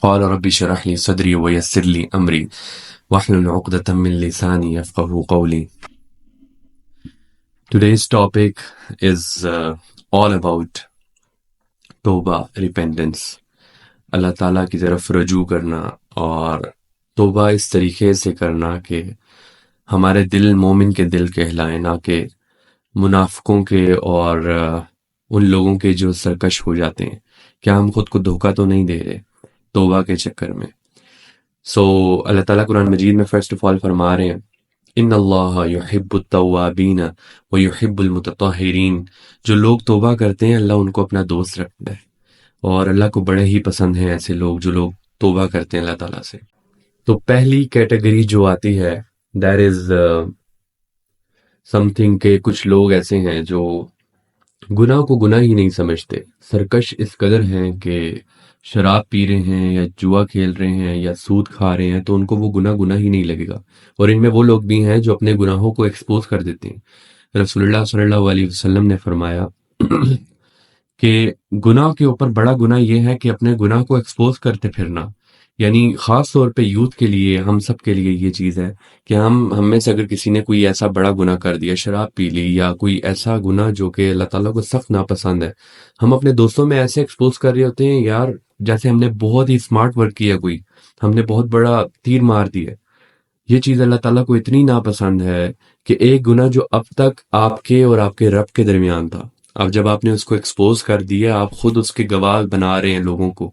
قال رب اشرح لي صدري ويسر لي أمري واحلل عقدة من لساني يفقهوا قولي. Today's topic is all about توبہ repentance. اللہ تعالیٰ کی طرف رجوع کرنا اور توبہ اس طریقے سے کرنا کہ ہمارے دل مومن کے دل کہلائیں، نہ کہ منافقوں کے اور ان لوگوں کے جو سرکش ہو جاتے ہیں. کیا ہم خود کو دھوکہ تو نہیں دے رہے توبہ کے چکر میں؟ اللہ تعالیٰ قرآن مجید میں فرسٹ آف آل فرما رہے ہیں ان اللہ یحب التوابین ویحب المتطہرین. جو لوگ توبہ کرتے ہیں اللہ ان کو اپنا دوست رکھتا ہے، اور اللہ کو بڑے ہی پسند ہیں ایسے لوگ جو لوگ توبہ کرتے ہیں اللہ تعالیٰ سے. تو پہلی کیٹیگری جو آتی ہے دیٹ از سم تھنگ کہ کچھ لوگ ایسے ہیں جو گناہ کو گناہ ہی نہیں سمجھتے، سرکش اس قدر ہیں کہ شراب پی رہے ہیں یا جوا کھیل رہے ہیں یا سود کھا رہے ہیں تو ان کو وہ گناہ ہی نہیں لگے گا. اور ان میں وہ لوگ بھی ہیں جو اپنے گناہوں کو ایکسپوز کر دیتے ہیں. رسول اللہ صلی اللہ علیہ وسلم نے فرمایا کہ گناہ کے اوپر بڑا گناہ یہ ہے کہ اپنے گناہ کو ایکسپوز کرتے پھرنا. یعنی خاص طور پہ یوتھ کے لیے، ہم سب کے لیے یہ چیز ہے کہ ہم میں سے اگر کسی نے کوئی ایسا بڑا گناہ کر دیا، شراب پی لی یا کوئی ایسا گناہ جو کہ اللہ تعالیٰ کو سخت ناپسند ہے، ہم اپنے دوستوں میں ایسے ایکسپوز کر رہے ہوتے ہیں یار جیسے ہم نے بہت ہی اسمارٹ ورک کیا، کوئی ہم نے بہت بڑا تیر مار دیا. یہ چیز اللہ تعالیٰ کو اتنی ناپسند ہے کہ ایک گناہ جو اب تک آپ کے اور آپ کے رب کے درمیان تھا، اب جب آپ نے اس کو ایکسپوز کر دیا، آپ خود اس کے گواہ بنا رہے ہیں لوگوں کو،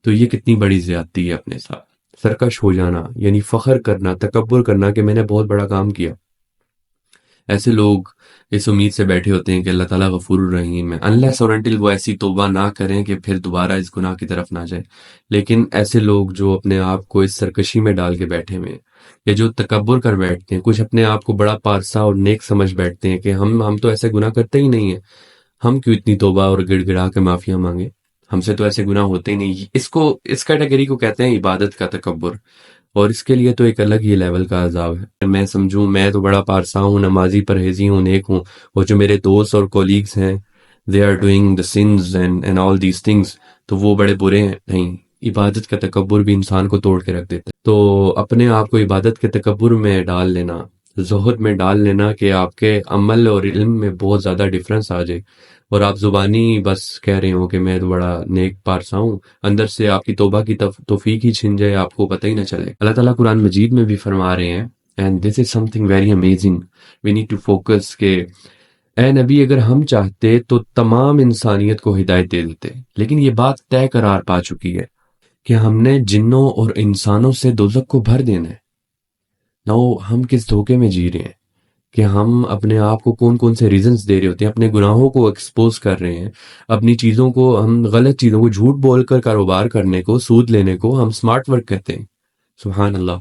تو یہ کتنی بڑی زیادتی ہے اپنے ساتھ. سرکش ہو جانا یعنی فخر کرنا، تکبر کرنا کہ میں نے بہت بڑا کام کیا. ایسے لوگ اس امید سے بیٹھے ہوتے ہیں کہ اللہ تعالیٰ غفور الرحیم ہے، unless اور until وہ ایسی توبہ نہ کریں کہ پھر دوبارہ اس گناہ کی طرف نہ جائیں. لیکن ایسے لوگ جو اپنے آپ کو اس سرکشی میں ڈال کے بیٹھے ہوئے ہیں یا جو تکبر کر بیٹھتے ہیں، کچھ اپنے آپ کو بڑا پارسا اور نیک سمجھ بیٹھتے ہیں کہ ہم تو ایسے گناہ کرتے ہی نہیں ہیں، ہم کیوں اتنی توبہ اور گڑ گڑا کے معافیا مانگے، ہم سے تو ایسے گناہ ہوتے ہی نہیں. اس کیٹیگری کو کہتے ہیں عبادت کا تکبر، اور اس کے لیے تو ایک الگ ہی لیول کا عذاب ہے. میں سمجھوں میں تو بڑا پارسا ہوں، نمازی، پرہیزی ہوں، نیک ہوں، اور جو میرے دوست اور کولیگز ہیں they are doing the sins and all these things، تو وہ بڑے برے ہیں. نہیں، عبادت کا تکبر بھی انسان کو توڑ کے رکھ دیتا ہے. تو اپنے آپ کو عبادت کے تکبر میں ڈال لینا، زہد میں ڈال لینا کہ آپ کے عمل اور علم میں بہت زیادہ ڈفرنس آ جائے، اور آپ زبانی بس کہہ رہے ہو کہ میں تو بڑا نیک پارسا ہوں، اندر سے آپ کی توبہ کی توفیق ہی چھن جائے، آپ کو پتہ ہی نہ چلے. اللہ تعالیٰ قرآن مجید میں بھی فرما رہے ہیں and this is something very amazing we need to focus کہ اے نبی اگر ہم چاہتے تو تمام انسانیت کو ہدایت دے دیتے، لیکن یہ بات طے قرار پا چکی ہے کہ ہم نے جنوں اور انسانوں سے دوزخ کو بھر دینا ہے. نو ہم کس دھوکے میں جی رہے ہیں کہ ہم اپنے آپ کو کون کون سے ریزنز دے رہے ہوتے ہیں، اپنے گناہوں کو ایکسپوز کر رہے ہیں، اپنی چیزوں کو، ہم غلط چیزوں کو، جھوٹ بول کر کاروبار کرنے کو، سود لینے کو ہم سمارٹ ورک کہتے ہیں. سبحان اللہ،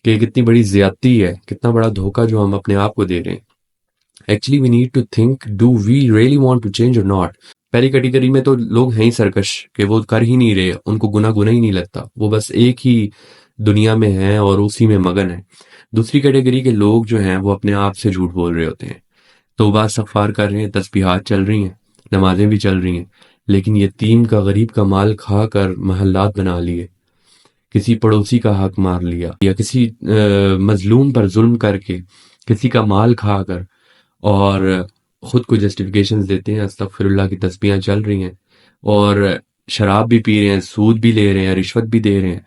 کہ کتنی بڑی زیادتی ہے، کتنا بڑا دھوکہ جو ہم اپنے آپ کو دے رہے ہیں. Actually we need to think do we really want to change or not. پہلی کیٹیگری میں تو لوگ ہیں ہی سرکش کہ وہ کر ہی نہیں رہے، ان کو گناہ ہی نہیں لگتا، وہ بس ایک ہی دنیا میں ہیں اور اسی میں مگن ہیں. دوسری کیٹیگری کے لوگ جو ہیں وہ اپنے آپ سے جھوٹ بول رہے ہوتے ہیں، توبہ استغفار کر رہے ہیں، تسبیحات چل رہی ہیں، نمازیں بھی چل رہی ہیں، لیکن یتیم کا، غریب کا مال کھا کر محلات بنا لیے، کسی پڑوسی کا حق مار لیا، یا کسی مظلوم پر ظلم کر کے کسی کا مال کھا کر، اور خود کو جسٹیفیکیشنز دیتے ہیں، استغفر اللہ کی تسبیحاں چل رہی ہیں، اور شراب بھی پی رہے ہیں، سود بھی لے رہے ہیں، رشوت بھی دے رہے ہیں،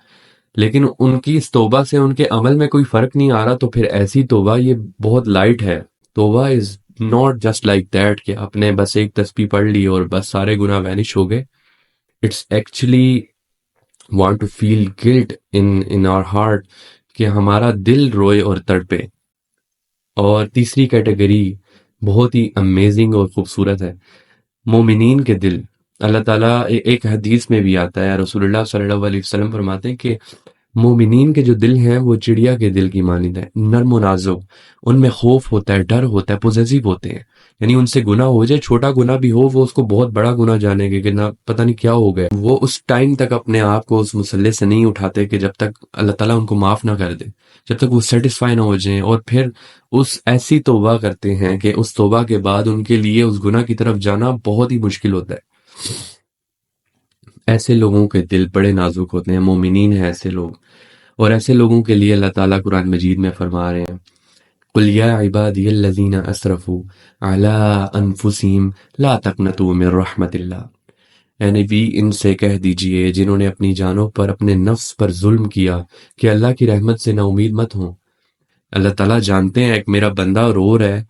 لیکن ان کی اس توبہ سے ان کے عمل میں کوئی فرق نہیں آ رہا. تو پھر ایسی توبہ یہ بہت لائٹ ہے. توبہ is not just like that کہ آپ نے بس ایک تسبیح پڑھ لی اور بس سارے گناہ وینش ہو گئے. It's actually want to feel guilt in our heart, کہ ہمارا دل روئے اور تڑپے. اور تیسری کیٹیگری بہت ہی امیزنگ اور خوبصورت ہے، مومنین کے دل. اللہ تعالیٰ ایک حدیث میں بھی آتا ہے، رسول اللہ صلی اللہ علیہ وسلم فرماتے ہیں کہ مومنین کے جو دل ہیں وہ چڑیا کے دل کی مانند ہے، نرم و نازک، ان میں خوف ہوتا ہے، ڈر ہوتا ہے، پوزیسو ہوتے ہیں. یعنی ان سے گناہ ہو جائے، چھوٹا گناہ بھی ہو، وہ اس کو بہت بڑا گناہ جانیں گے کہ نہ پتہ نہیں کیا ہو گیا. وہ اس ٹائم تک اپنے آپ کو اس مسئلے سے نہیں اٹھاتے کہ جب تک اللہ تعالیٰ ان کو معاف نہ کر دے، جب تک وہ سیٹسفائی نہ ہو جائیں، اور پھر اس ایسی توبہ کرتے ہیں کہ اس توبہ کے بعد ان کے لیے اس گناہ کی طرف جانا بہت ہی مشکل ہوتا ہے. ایسے لوگوں کے دل بڑے نازک ہوتے ہیں، مومنین ہیں ایسے لوگ، اور ایسے لوگوں کے لیے اللہ تعالیٰ قرآن مجید میں فرما رہے ہیں قل یا عبادی الذین اسرفوا علی انفسہم لا تقنطوا من رحمت اللہ، اے نبی ان سے کہہ دیجئے جنہوں نے اپنی جانوں پر اپنے نفس پر ظلم کیا کہ اللہ کی رحمت سے نا امید مت ہوں۔ اللہ تعالیٰ جانتے ہیں ایک میرا بندہ رو رہا ہے،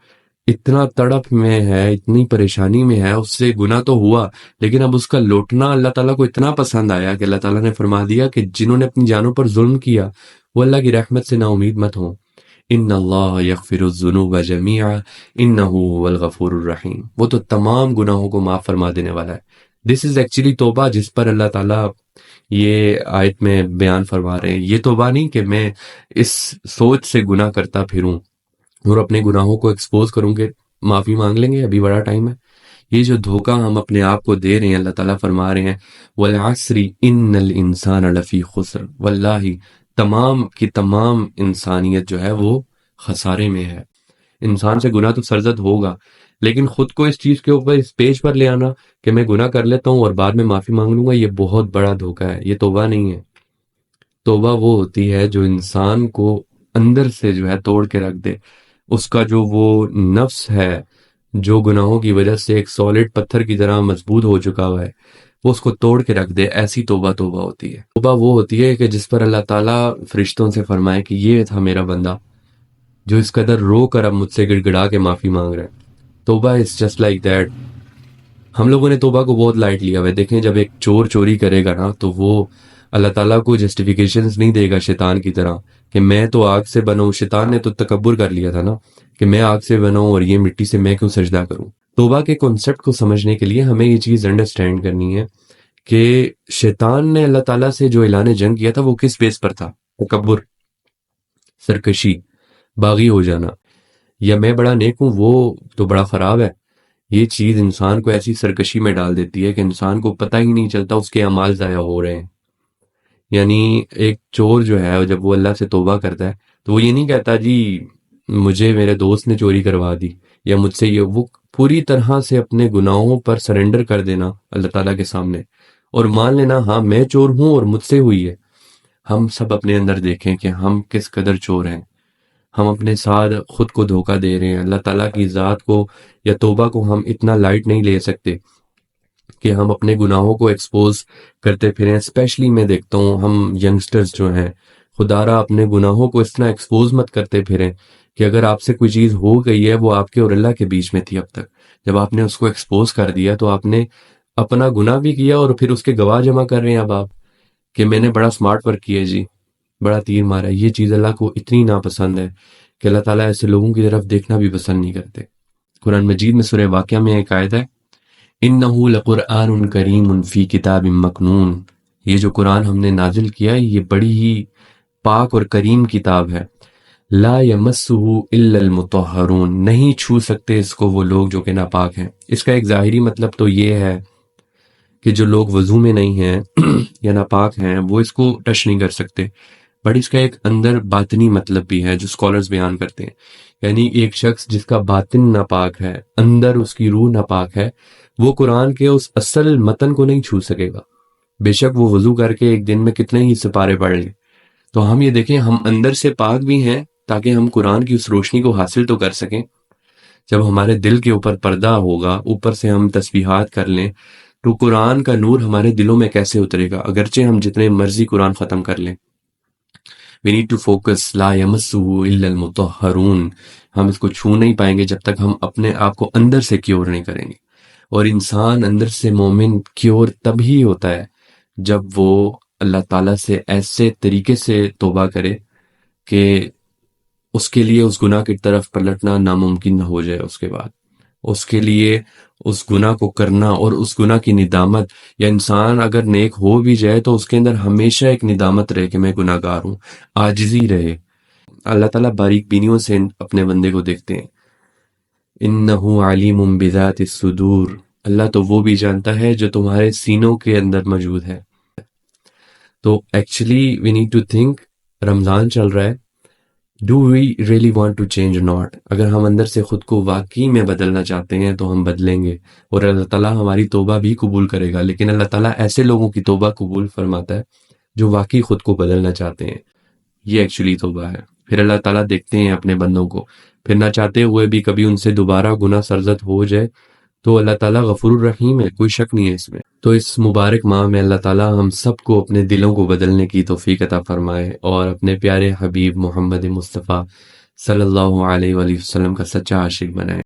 اتنا تڑپ میں ہے، اتنی پریشانی میں ہے، اس سے گناہ تو ہوا لیکن اب اس کا لوٹنا اللہ تعالیٰ کو اتنا پسند آیا کہ اللہ تعالیٰ نے فرما دیا کہ جنہوں نے اپنی جانوں پر ظلم کیا وہ اللہ کی رحمت سے نا امید مت ہوں۔ ان اللہ یغفر الذنوب جميعا انہ هو الغفور الرحیم، وہ تو تمام گناہوں کو معاف فرما دینے والا ہے۔ دس از ایکچولی توبہ جس پر اللہ تعالیٰ یہ آیت میں بیان فرما رہے ہیں۔ یہ توبہ نہیں کہ میں اس سوچ سے گناہ کرتا پھروں اور اپنے گناہوں کو ایکسپوز کروں کہ معافی مانگ لیں گے ابھی بڑا ٹائم ہے۔ یہ جو دھوکہ ہم اپنے آپ کو دے رہے ہیں، اللہ تعالیٰ فرما رہے ہیں والعصر ان الانسان لفی خسر، واللہ تمام کی تمام انسانیت جو ہے وہ خسارے میں ہے۔ انسان سے گناہ تو سرزد ہوگا، لیکن خود کو اس چیز کے اوپر اس پیج پر لے آنا کہ میں گناہ کر لیتا ہوں اور بعد میں معافی مانگ لوں گا، یہ بہت بڑا دھوکہ ہے، یہ توبہ نہیں ہے۔ توبہ وہ ہوتی ہے جو انسان کو اندر سے جو ہے توڑ کے رکھ دے، اس کا جو وہ نفس ہے جو گناہوں کی وجہ سے ایک سالڈ پتھر کی طرح مضبوط ہو چکا ہوا ہے، وہ اس کو توڑ کے رکھ دے، ایسی توبہ توبہ ہوتی ہے۔ توبہ وہ ہوتی ہے کہ جس پر اللہ تعالیٰ فرشتوں سے فرمائے کہ یہ تھا میرا بندہ جو اس قدر رو کر اب مجھ سے گڑ گڑا کے معافی مانگ رہا ہے۔ توبہ از جسٹ لائک دیٹ۔ ہم لوگوں نے توبہ کو بہت لائٹ لیا ہوا ہے۔ دیکھیں جب ایک چور چوری کرے گا نا تو وہ اللہ تعالیٰ کو جسٹیفیکیشنز نہیں دے گا شیطان کی طرح کہ میں تو آگ سے بنا ہوں۔ شیطان نے تو تکبر کر لیا تھا نا کہ میں آگ سے بنا ہوں اور یہ مٹی سے میں کیوں سجدہ کروں۔ توبہ کے کنسپٹ کو سمجھنے کے لیے ہمیں یہ چیز انڈرسٹینڈ کرنی ہے کہ شیطان نے اللہ تعالیٰ سے جو اعلان جنگ کیا تھا وہ کس بیس پر تھا؟ تکبر، سرکشی، باغی ہو جانا، یا میں بڑا نیک ہوں وہ تو بڑا خراب ہے۔ یہ چیز انسان کو ایسی سرکشی میں ڈال دیتی ہے کہ انسان کو پتہ ہی نہیں چلتا اس کے اعمال ضائع ہو رہے ہیں۔ یعنی ایک چور جو ہے جب وہ اللہ سے توبہ کرتا ہے تو وہ یہ نہیں کہتا جی مجھے میرے دوست نے چوری کروا دی یا مجھ سے یہ، وہ پوری طرح سے اپنے گناہوں پر سرنڈر کر دینا اللہ تعالیٰ کے سامنے اور مان لینا ہاں میں چور ہوں اور مجھ سے ہوئی ہے۔ ہم سب اپنے اندر دیکھیں کہ ہم کس قدر چور ہیں، ہم اپنے ساتھ خود کو دھوکہ دے رہے ہیں۔ اللہ تعالیٰ کی ذات کو یا توبہ کو ہم اتنا لائٹ نہیں لے سکتے کہ ہم اپنے گناہوں کو ایکسپوز کرتے پھریں۔ اسپیشلی میں دیکھتا ہوں ہم ینگسٹرز جو ہیں، خدا را اپنے گناہوں کو اتنا ایکسپوز مت کرتے پھریں کہ اگر آپ سے کوئی چیز ہو گئی ہے وہ آپ کے اور اللہ کے بیچ میں تھی اب تک، جب آپ نے اس کو ایکسپوز کر دیا تو آپ نے اپنا گناہ بھی کیا اور پھر اس کے گواہ جمع کر رہے ہیں اب آپ کہ میں نے بڑا سمارٹ ورک کیا جی، بڑا تیر مارا۔ یہ چیز اللہ کو اتنی ناپسند ہے کہ اللہ تعالیٰ ایسے لوگوں کی طرف دیکھنا بھی پسند نہیں کرتے۔ قرآن مجید میں سورہ واقعہ میں ایک آیت ہے انہ لقرآن کریم فی کتاب مکنون، یہ جو قرآن ہم نے نازل کیا ہے یہ بڑی ہی پاک اور کریم کتاب ہے۔ لا یمسہ الا المطہرون، نہیں چھو سکتے اس کو وہ لوگ جو کہ ناپاک ہیں۔ اس کا ایک ظاہری مطلب تو یہ ہے کہ جو لوگ وضو میں نہیں ہیں یا ناپاک ہیں وہ اس کو ٹچ نہیں کر سکتے، بٹ اس کا ایک اندر باطنی مطلب بھی ہے جو اسکالرز بیان کرتے ہیں۔ یعنی ایک شخص جس کا باطن ناپاک ہے، اندر اس کی روح ناپاک ہے، وہ قرآن کے اس اصل متن کو نہیں چھو سکے گا، بے شک وہ وضو کر کے ایک دن میں کتنے ہی سپارے پڑھ لیں۔ تو ہم یہ دیکھیں ہم اندر سے پاک بھی ہیں تاکہ ہم قرآن کی اس روشنی کو حاصل تو کر سکیں۔ جب ہمارے دل کے اوپر پردہ ہوگا، اوپر سے ہم تسبیحات کر لیں، تو قرآن کا نور ہمارے دلوں میں کیسے اترے گا؟ اگرچہ ہم جتنے مرضی قرآن ختم کر لیں، we need to focus، لا یمسہ الا المطہرون، ہم اس کو چھو نہیں پائیں گے جب تک ہم اپنے آپ کو اندر سے کیور نہیں کریں گے۔ اور انسان اندر سے مومن کیور تب ہی ہوتا ہے جب وہ اللہ تعالیٰ سے ایسے طریقے سے توبہ کرے کہ اس کے لیے اس گناہ کی طرف پلٹنا ناممکن نہ ہو جائے۔ اس کے بعد اس کے لیے اس گناہ کو کرنا اور اس گناہ کی ندامت، یا انسان اگر نیک ہو بھی جائے تو اس کے اندر ہمیشہ ایک ندامت رہے کہ میں گناہ گار ہوں، عاجزی رہے۔ اللہ تعالیٰ باریک بینیوں سے اپنے بندے کو دیکھتے ہیں۔ انہ علیم بذات الصدور، اللہ تو وہ بھی جانتا ہے جو تمہارے سینوں کے اندر موجود ہے۔ تو actually we need to think, Ramzan چل رہا ہے، do we really want to change not? اگر ہم اندر سے خود کو واقعی میں بدلنا چاہتے ہیں تو ہم بدلیں گے، اور اللہ تعالیٰ ہماری توبہ بھی قبول کرے گا، لیکن اللہ تعالیٰ ایسے لوگوں کی توبہ قبول فرماتا ہے جو واقعی خود کو بدلنا چاہتے ہیں۔ یہ ایکچولی توبہ ہے۔ پھر اللہ تعالیٰ دیکھتے ہیں اپنے بندوں کو، پھر نہ چاہتے ہوئے بھی کبھی ان سے دوبارہ گناہ سرزد ہو جائے تو اللہ تعالیٰ غفور الرحیم ہے، کوئی شک نہیں ہے اس میں۔ تو اس مبارک ماہ میں اللہ تعالیٰ ہم سب کو اپنے دلوں کو بدلنے کی توفیق عطا فرمائے اور اپنے پیارے حبیب محمد مصطفیٰ صلی اللہ علیہ وآلہ وسلم کا سچا عاشق بنائے۔